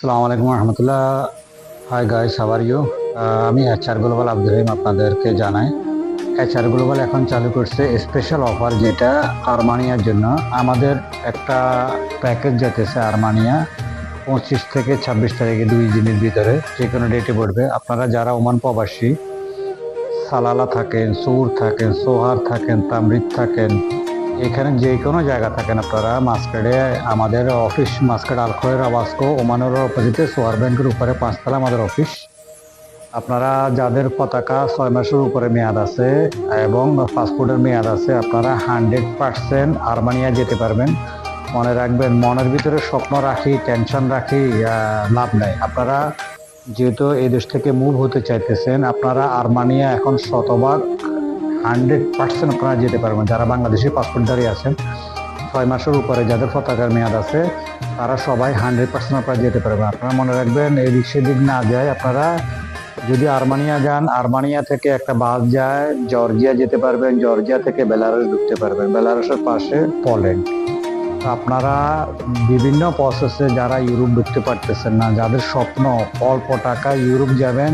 আসসালামু আলাইকুম রহমতুল্লাহ। Hi guys, how are you? আমি HR গ্লোবাল আব্দুল রহিম আপনাদেরকে জানাই। HR গ্লোবাল এখন চালু করছে স্পেশাল অফার, যেটা আর্মানিয়ার জন্য। আমাদের একটা প্যাকেজ যেতেছে আর্মানিয়া 25 থেকে 26 তারিখে, 2 দিনের ভিতরে যে কোনো ডেটে পড়বে। আপনারা যারা ওমান প্রবাসী, সালালা থাকেন, সৌর থাকেন, সোহার থাকেন, তামরিদ থাকেন, এখানে যে কোনো জায়গা থাকেন, আপনারা মাস্কেডে আমাদের অফিস, মাস্কেড আল খয়ের আবাসকো ওমানের অপোজিটে সোয়ার ব্যাংকের উপরে 5 তলা আমাদের অফিস। আপনারা যাদের পতাকা 6 মাসের উপরে মেয়াদ আছে এবং পাসপোর্টের মেয়াদ আছে, আপনারা 100% আর্মানিয়া যেতে পারবেন। মনে রাখবেন, মনের ভিতরে স্বপ্ন রাখি, টেনশন রাখি লাভ নাই। আপনারা যেহেতু এই দেশ থেকে মুভ হতে চাইতেছেন, আপনারা আর্মানিয়া এখন শতভাগ 100% আপনারা যেতে পারবেন। যারা বাংলাদেশি পাসপোর্টধারী আছেন, 6 মাসের উপরে যাদের পতাকার মেয়াদ আছে, তারা সবাই 100% আপনারা যেতে পারবেন। আপনারা মনে রাখবেন, এদিক সেদিক না যায়। আপনারা যদি আর্মানিয়া যান, আর্মানিয়া থেকে একটা বাস যায় জর্জিয়া যেতে পারবেন, জর্জিয়া থেকে বেলারুস ঢুকতে পারবেন, বেলারুসের পাশে পোল্যান্ড। তো আপনারা বিভিন্ন প্রসেসে যারা ইউরোপ ঢুকতে পারতেছেন না, যাদের স্বপ্ন অল্প টাকায় ইউরোপ যাবেন,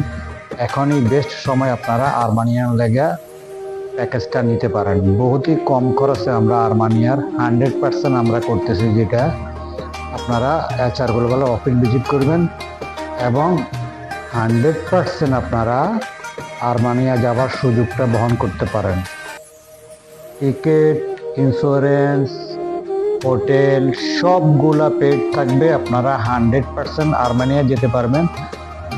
এখনই বেস্ট সময় আপনারা আর্মানিয়ান লেগা প্যাকেজটা নিতে পারেন। বহুতই কম খরচে আমরা আর্মানিয়ার 100% আমরা করতেছি, যেটা আপনারা HR গ্লোবাল অফিস ভিজিট করবেন এবং 100% আপনারা আর্মানিয়া যাওয়ার সুযোগটা বহন করতে পারেন। টিকিট, ইন্স্যুরেন্স, হোটেল সবগুলা পেড থাকবে। আপনারা 100% আর্মেনিয়া যেতে পারবেন।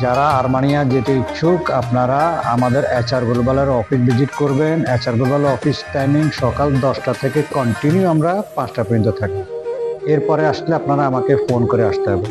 যারা আর্মেনিয়া যেতে ইচ্ছুক, আপনারা আমাদের HR গ্লোবালের অফিস ভিজিট করবেন। HR গ্লোবাল অফিস টাইমিং সকাল 10টা থেকে কন্টিনিউ আমরা 5টা পর্যন্ত থাকি। এরপরে আসলে আপনারা আমাকে ফোন করে আসতে হবে।